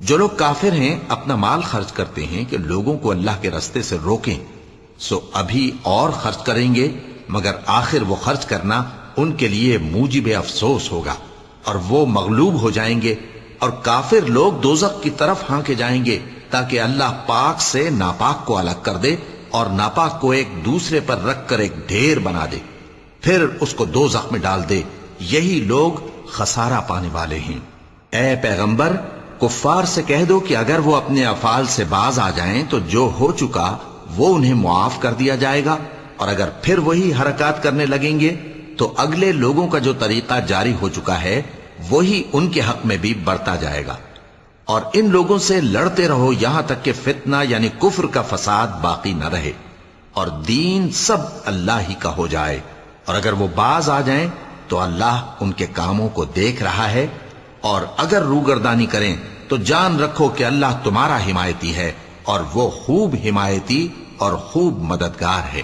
جو لوگ کافر ہیں اپنا مال خرچ کرتے ہیں کہ لوگوں کو اللہ کے رستے سے روکیں، سو ابھی اور خرچ کریں گے، مگر آخر وہ خرچ کرنا ان کے لیے موجب افسوس ہوگا اور وہ مغلوب ہو جائیں گے، اور کافر لوگ دوزخ کی طرف ہانکے جائیں گے تاکہ اللہ پاک سے ناپاک کو الگ کر دے اور ناپاک کو ایک دوسرے پر رکھ کر ایک ڈھیر بنا دے، پھر اس کو دوزخ میں ڈال دے۔ یہی لوگ خسارہ پانے والے ہیں۔ اے پیغمبر، کفار سے کہہ دو کہ اگر وہ اپنے افعال سے باز آ جائیں تو جو ہو چکا وہ انہیں معاف کر دیا جائے گا، اور اگر پھر وہی حرکات کرنے لگیں گے تو اگلے لوگوں کا جو طریقہ جاری ہو چکا ہے وہی ان کے حق میں بھی برتا جائے گا۔ اور ان لوگوں سے لڑتے رہو یہاں تک کہ فتنہ یعنی کفر کا فساد باقی نہ رہے اور دین سب اللہ ہی کا ہو جائے، اور اگر وہ باز آ جائیں تو اللہ ان کے کاموں کو دیکھ رہا ہے، اور اگر روگردانی کریں تو جان رکھو کہ اللہ تمہارا حمایتی ہے اور وہ خوب حمایتی اور خوب مددگار ہے۔